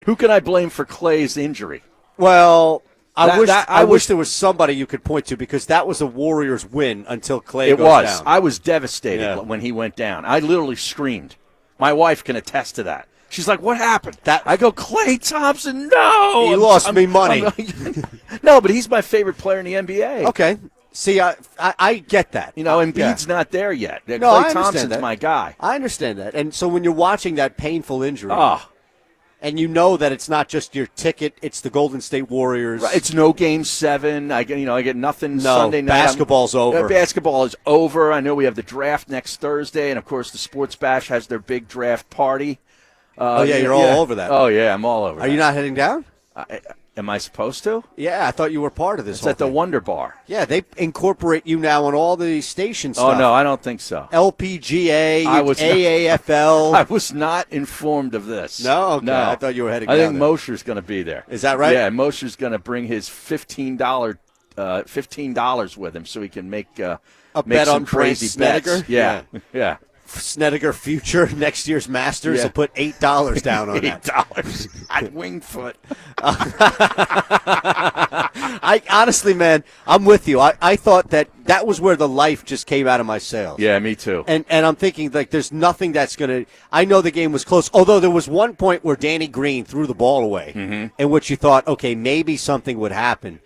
Who can I blame for Klay's injury? Well, I wish there was somebody you could point to because that was a Warriors win until Klay goes down. I was devastated when he went down. I literally screamed. My wife can attest to that. She's like, what happened? I go, Klay Thompson, no! You lost me money. No, but he's my favorite player in the NBA. Okay. See, I get that. Embiid's not there yet. No, Klay Thompson's my guy. I understand that. And so when you're watching that painful injury, and you know that it's not just your ticket, it's the Golden State Warriors. Right, it's no Game 7. I get nothing Sunday night. Basketball's over. Basketball is over. I know we have the draft next Thursday, and, of course, the Sports Bash has their big draft party. You're all over that. Oh, yeah, I'm all over that. Are you not heading down? Am I supposed to? Yeah, I thought you were part of this. It's at the Wonder Bar. Yeah, they incorporate you now on all the station stuff. Oh, no, I don't think so. LPGA, AAFL. I was not informed of this. No? Okay. No. I thought you were heading down I think there. Mosher's going to be there. Is that right? Yeah, Mosher's going to bring his $15 with him so he can make a bet some on crazy bets. Yeah. Yeah. Snedeker future next year's Masters will put $8 down on that. $8 at Wingfoot. I honestly, man, I'm with you. I thought that was where the life just came out of my sails. Yeah, me too. And I'm thinking, like, there's nothing that's going to – I know the game was close, although there was one point where Danny Green threw the ball away in which you thought, okay, maybe something would happen.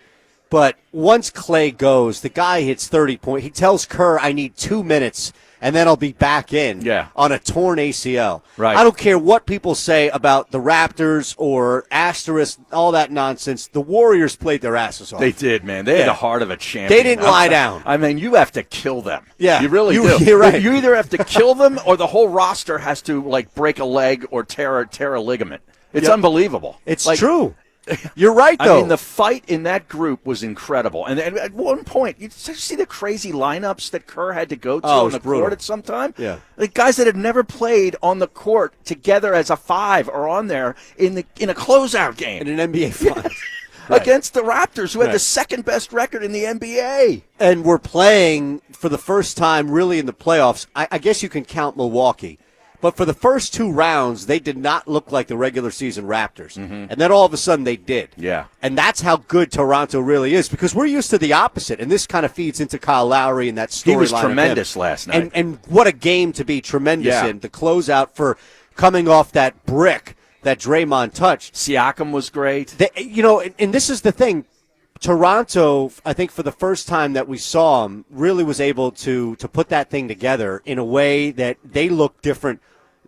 But once Klay goes, the guy hits 30 points. He tells Kerr, I need 2 minutes, and then I'll be back in on a torn ACL. Right. I don't care what people say about the Raptors or asterisk, all that nonsense. The Warriors played their asses off. They did, man. They had the heart of a champion. They didn't lie down. I mean, you have to kill them. Yeah. You really do. You're right. You either have to kill them or the whole roster has to, like, break a leg or tear a ligament. It's unbelievable. It's true. You're right, though. I mean, the fight in that group was incredible. And at one point, you see the crazy lineups that Kerr had to go to on the court at some time? Yeah. Like guys that had never played on the court together as a five or on there in a closeout game. In an NBA Finals. Against the Raptors, who had the second best record in the NBA. And we're playing for the first time really in the playoffs. I guess you can count Milwaukee. But for the first 2 rounds, they did not look like the regular season Raptors. And then all of a sudden they did. Yeah. And that's how good Toronto really is because we're used to the opposite. And this kind of feeds into Kyle Lowry and that storyline. He was tremendous last night. And what a game to be tremendous in. The closeout for coming off that brick that Draymond touched. Siakam was great. And this is the thing. Toronto, I think for the first time that we saw them, really was able to put that thing together in a way that they look different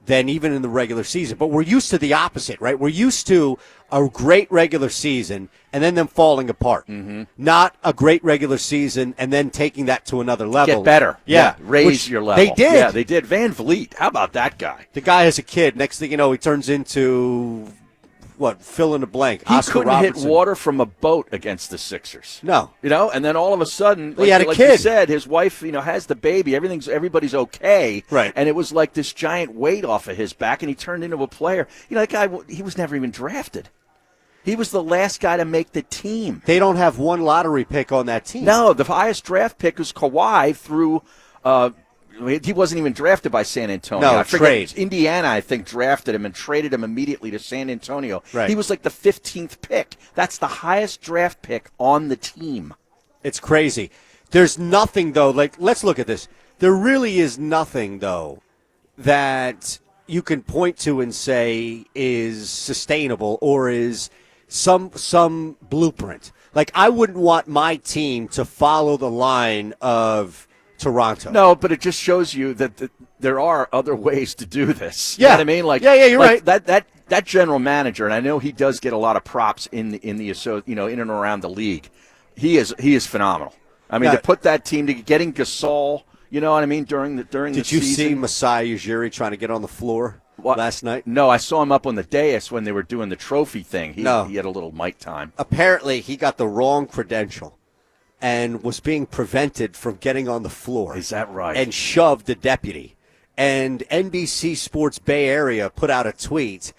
than even in the regular season. But we're used to the opposite, right? We're used to a great regular season and then them falling apart. Not a great regular season and then taking that to another level. Get better. Yeah. Raise your level. They did. Yeah, they did. Van Vliet, how about that guy? The guy has a kid. Next thing you know, he turns into... fill in the blank. He Oscar couldn't Robertson. hit water from a boat against the Sixers. No. And then all of a sudden, he had a like kid. you said, his wife, has the baby. Everybody's okay. Right. And it was like this giant weight off of his back, and he turned into a player. That guy, he was never even drafted. He was the last guy to make the team. They don't have one lottery pick on that team. No, the highest draft pick was Kawhi through he wasn't even drafted by San Antonio. No, trade. Indiana, I think, drafted him and traded him immediately to San Antonio. Right. He was like the 15th pick. That's the highest draft pick on the team. It's crazy. There's nothing, though. Like, let's look at this. There really is nothing, though, that you can point to and say is sustainable or is some blueprint. Like, I wouldn't want my team to follow the line of Toronto. No, but it just shows you that there are other ways to do this. Yeah. You know what I mean? You're right. That general manager, and I know he does get a lot of props in and around the league. He is phenomenal. I mean, to put that team to getting Gasol, you know what I mean, during the season. Did you see Masai Ujiri trying to get on the floor last night? No, I saw him up on the dais when they were doing the trophy thing. He had a little mic time. Apparently, he got the wrong credential and was being prevented from getting on the floor. Is that right? And shoved the deputy. And NBC Sports Bay Area put out a tweet.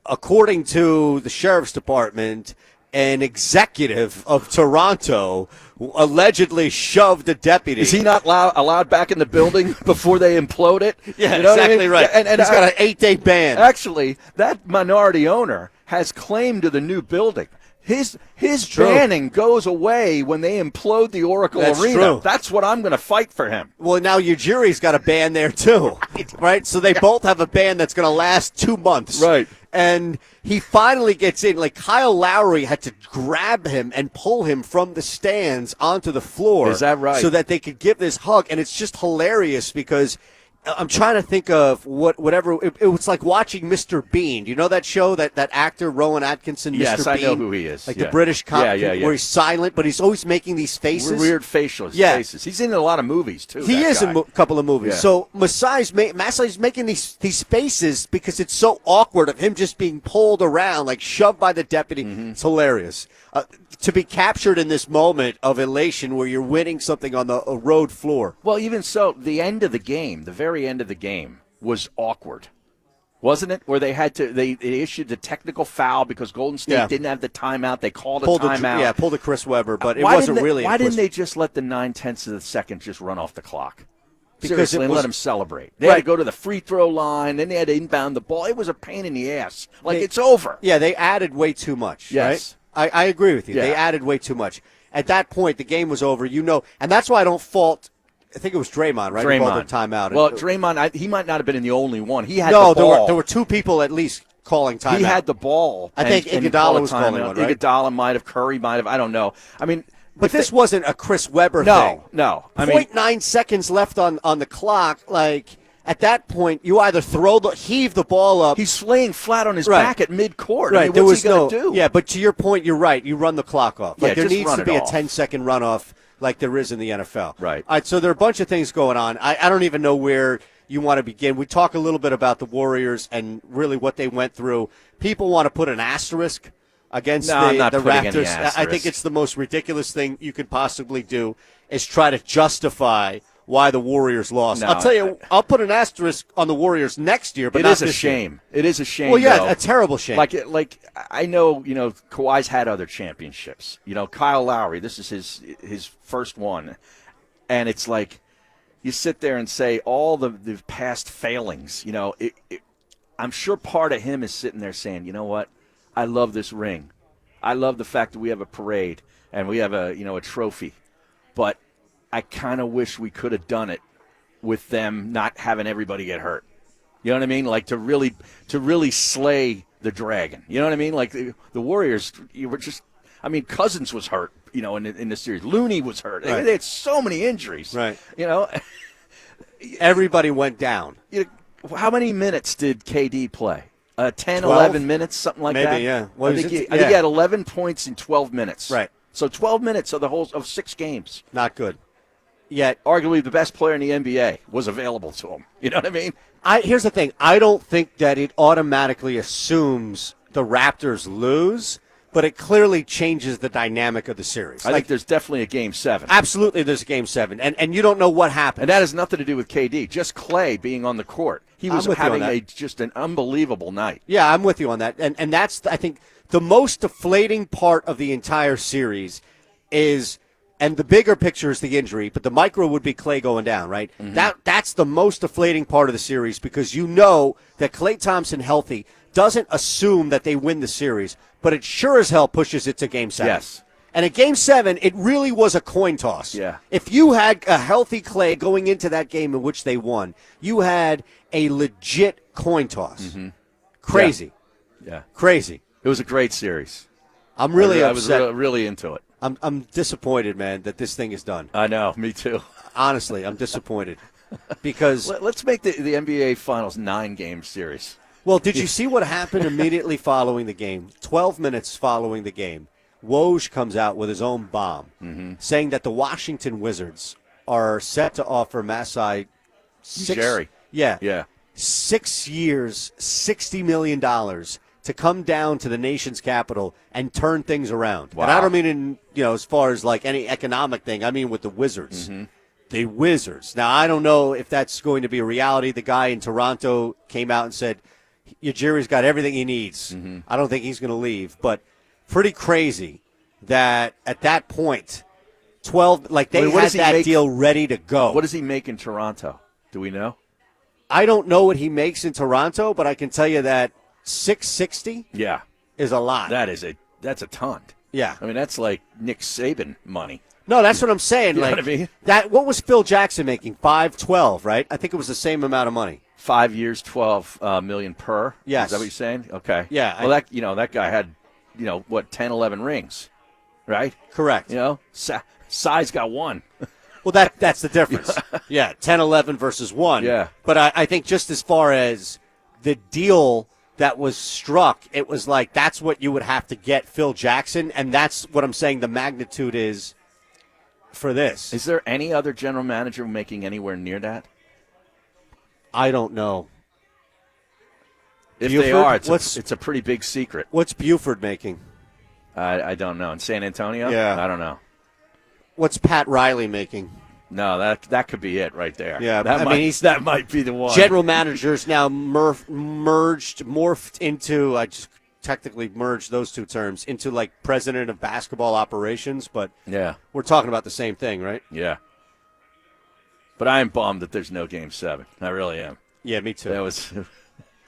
According to the sheriff's department, an executive of Toronto allegedly shoved a deputy. Is he not allowed back in the building before they implode it? Yeah, you know exactly what I mean? right. And he's got an 8-day ban. Actually, that minority owner has claim to the new building. His banning goes away when they implode the Oracle Arena. True. That's what I'm going to fight for him. Well, now Ujiri's got a ban there too, right? So they both have a ban that's going to last 2 months. Right. And he finally gets in. Like, Kyle Lowry had to grab him and pull him from the stands onto the floor. Is that right? So that they could give this hug. And it's just hilarious because I'm trying to think of whatever. It was like watching Mr. Bean. Do you know that show, that actor, Rowan Atkinson, Mr. Bean? Yes, I know who he is. Like the British cop where he's silent, but he's always making these faces. Weird facial faces. He's in a lot of movies, too. He is in a couple of movies. Yeah. So Masai's making these faces because it's so awkward of him just being pulled around, like shoved by the deputy. Mm-hmm. It's hilarious. To be captured in this moment of elation where you're winning something on the road floor. Well, even so, the end of the game, the very end of the game, was awkward, wasn't it? Where they issued the technical foul because Golden State didn't have the timeout. They called a timeout. Pulled a Chris Webber, but it wasn't really. Why didn't they just let the 9/10 of the second just run off the clock? Because Seriously, and let them celebrate. They had to go to the free throw line, then they had to inbound the ball. It was a pain in the ass. It's over. Yeah, they added way too much. Yes. Right? I agree with you. Yeah. They added way too much. At that point, the game was over. And that's why I don't fault. I think it was Draymond, right? Who called the timeout. Well, Draymond, he might not have been the only one. He had the ball. There were two people at least calling timeout. He had the ball. I think Iguodala was calling one, right? Iguodala might have, Curry might have. I don't know. I mean, but this wasn't a Chris Webber thing. No. 0.9 seconds left on the clock. Like, at that point, you either heave the ball up. He's laying flat on his back at midcourt. Right. What's he going to do? Yeah, but to your point, you're right. You run the clock off. Like, there needs to be a off. 10-second runoff like there is in the NFL. Right. All right, so there are a bunch of things going on. I don't even know where you want to begin. We talk a little bit about the Warriors and really what they went through. People want to put an asterisk against the Raptors. I think it's the most ridiculous thing you could possibly do is try to justify why the Warriors lost. No, I'll tell you, I'll put an asterisk on the Warriors next year, but it is a shame. It is a shame. Well, yeah, though. a terrible shame. Like I know, Kawhi's had other championships. Kyle Lowry, this is his first one, and it's like you sit there and say all the past failings. I'm sure part of him is sitting there saying, you know what, I love this ring, I love the fact that we have a parade and we have a trophy, but I kind of wish we could have done it with them not having everybody get hurt. You know what I mean? Like to really slay the dragon. You know what I mean? Like the Warriors, you were just. I mean, Cousins was hurt. In the series, Looney was hurt. Right. They had so many injuries. Right. Everybody went down. How many minutes did KD play? 10, 12? 11 minutes, something like that. Maybe, yeah. I think he had 11 points in 12 minutes. Right. So 12 minutes of 6 games. Not good. Yet, arguably the best player in the NBA was available to him. You know what I mean? Here's the thing. I don't think that it automatically assumes the Raptors lose, but it clearly changes the dynamic of the series. I think there's definitely a Game 7. Absolutely, there's a Game 7, and you don't know what happened. And that has nothing to do with KD. Just Klay being on the court. He was having just an unbelievable night. Yeah, I'm with you on that. And that's, I think, the most deflating part of the entire series is. And the bigger picture is the injury, but the micro would be Klay going down, right? Mm-hmm. That's the most deflating part of the series because you know that Klay Thompson healthy doesn't assume that they win the series, but it sure as hell pushes it to Game 7. Yes. And at Game 7, it really was a coin toss. Yeah. If you had a healthy Klay going into that game in which they won, you had a legit coin toss. Mm-hmm. Crazy. Yeah. Crazy. It was a great series. I'm really upset. I was really into it. I'm disappointed, man, that this thing is done. I know, me too. Honestly, I'm disappointed because let's make the NBA Finals 9-game series. Well, did you see what happened immediately following the game? 12 minutes following the game, Woj comes out with his own bomb, saying that the Washington Wizards are set to offer Masai Jerry. Yeah. 6 years, $60 million to come down to the nation's capital and turn things around. Wow. And I don't mean as far as like any economic thing. I mean with the Wizards. Mm-hmm. The Wizards. Now, I don't know if that's going to be a reality. The guy in Toronto came out and said, Ujiri's got everything he needs. Mm-hmm. I don't think he's going to leave. But pretty crazy that at that point, 12, like they had that deal ready to go. What does he make in Toronto? Do we know? I don't know what he makes in Toronto, but I can tell you that $660. Yeah. is a lot. That's a ton. Yeah. I mean, that's like Nick Saban money. No, that's what I'm saying. You know like what I mean? what was Phil Jackson making? $5.12, right? I think it was the same amount of money. 5 years, $12 million per. Yes. Is that what you're saying? Okay. Yeah. Well, that guy had, 10, 11 rings, right? Correct. Size got one. Well, that's the difference. Yeah, 10, 11 versus 1. Yeah. But I think just as far as the deal that was struck, it was like that's what you would have to get Phil Jackson, and that's what I'm saying the magnitude is for this. Is there any other general manager making anywhere near that? I don't know. If Buford? they are, it's a pretty big secret. What's Buford making? I don't know. In San Antonio? Yeah. I don't know. What's Pat Riley making? No, that could be it right there. Yeah, that might be the one. General managers now morphed into. I just technically merged those two terms into like president of basketball operations, but yeah, we're talking about the same thing, right? Yeah. But I am bummed that there's no Game 7. I really am. Yeah, me too.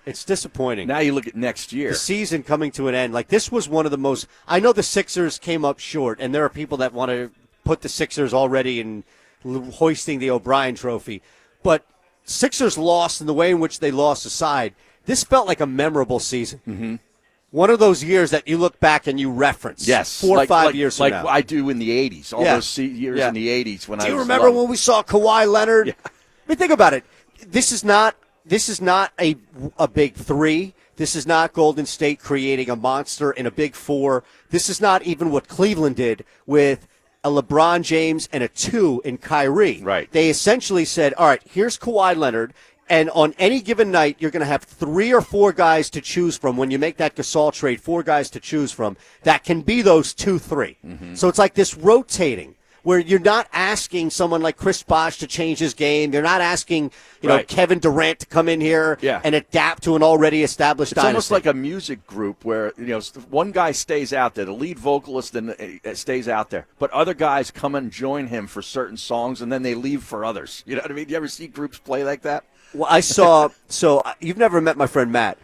It's disappointing. Now you look at next year. The season coming to an end. Like, this was one of the most – I know the Sixers came up short, and there are people that want to put the Sixers already in hoisting the O'Brien trophy. But Sixers lost in the way in which they lost aside. This felt like a memorable season. Mm-hmm. One of those years that you look back and you reference. Yes. 4 or 5 years from now. Like I do in the 80s. All those years in the 80s when I was. Do you remember when we saw Kawhi Leonard? Yeah. I mean, think about it. This is not a big three. This is not Golden State creating a monster in a big four. This is not even what Cleveland did with a LeBron James and a 2 in Kyrie. Right. They essentially said, all right, here's Kawhi Leonard, and on any given night, you're going to have 3 or 4 guys to choose from. When you make that Gasol trade, 4 guys to choose from. That can be those 2, 3. Mm-hmm. So it's like this rotating, where you're not asking someone like Chris Bosh to change his game. You're not asking, Kevin Durant to come in here and adapt to an already established dynasty. It's almost like a music group where, one guy stays out there, the lead vocalist stays out there, but other guys come and join him for certain songs, and then they leave for others. You know what I mean? You ever see groups play like that? Well, I saw – so you've never met my friend Matt,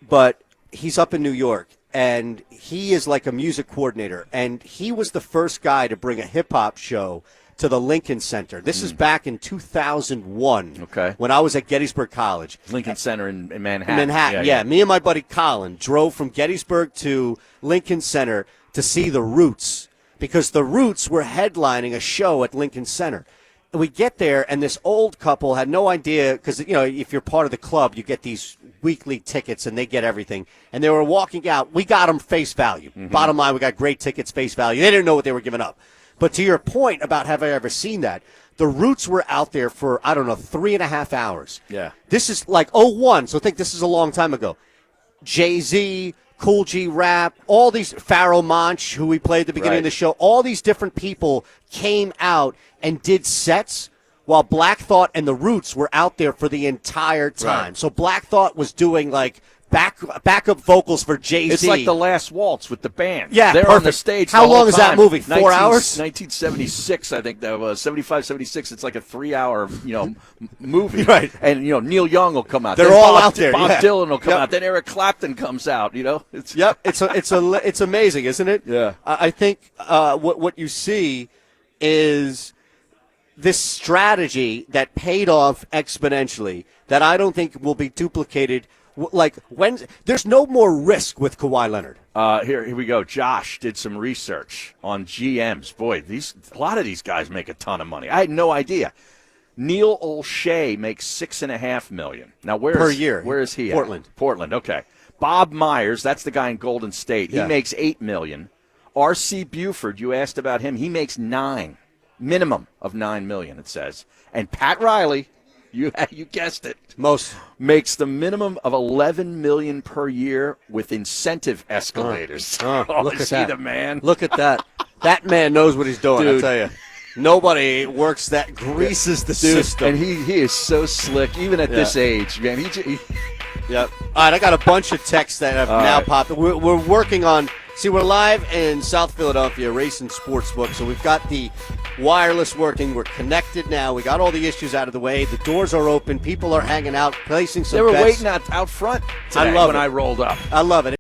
but he's up in New York. And he is like a music coordinator, and he was the first guy to bring a hip-hop show to the Lincoln Center. This is back in 2001 when I was at Gettysburg College. Lincoln Center in Manhattan. In Manhattan, yeah. Me and my buddy Colin drove from Gettysburg to Lincoln Center to see the Roots, because the Roots were headlining a show at Lincoln Center. We get there, and this old couple had no idea, because, if you're part of the club, you get these weekly tickets, and they get everything. And they were walking out. We got them face value. Mm-hmm. Bottom line, we got great tickets, face value. They didn't know what they were giving up. But to your point about have I ever seen that, the Roots were out there for, 3.5 hours. Yeah. This is like 01, so think this is a long time ago. Jay-Z, Cool G Rap, all these, Pharoah Monch, who we played at the beginning of the show, all these different people came out and did sets while Black Thought and the Roots were out there for the entire time. Right. So Black Thought was doing like backup vocals for Jay-Z. It's like The Last Waltz with the band. Yeah, they're perfect. on the stage. How long is that movie? 4 hours? 1976, I think that was 75, 76. It's like a 3-hour, movie. Right. And Neil Young will come out. They're all out there. Bob Dylan will come out. Then Eric Clapton comes out. It's amazing, isn't it? Yeah. I think what you see is this strategy that paid off exponentially that I don't think will be duplicated. Like, when there's no more risk with Kawhi Leonard. Here we go. Josh did some research on GMs. Boy, a lot of these guys make a ton of money. I had no idea. Neil Olshey makes $6.5 million. Now, per year. Where is he? Portland. At? Portland. Okay. Bob Myers, that's the guy in Golden State. He makes $8 million. R.C. Buford, you asked about him. He makes minimum of $9 million. It says, and Pat Riley. You guessed it. Makes the minimum of $11 million per year with incentive escalators. Look at that, the man. Look at that. That man knows what he's doing. Dude. I tell you, nobody works that greases the system. And he is so slick, even at this age, man. Yep. All right, I got a bunch of texts that have now popped. We're working on. See, we're live in South Philadelphia, Racing Sportsbook, so we've got the wireless working. We're connected now. We got all the issues out of the way. The doors are open. People are hanging out, placing some bets. They were waiting out front today when I rolled up. I love it.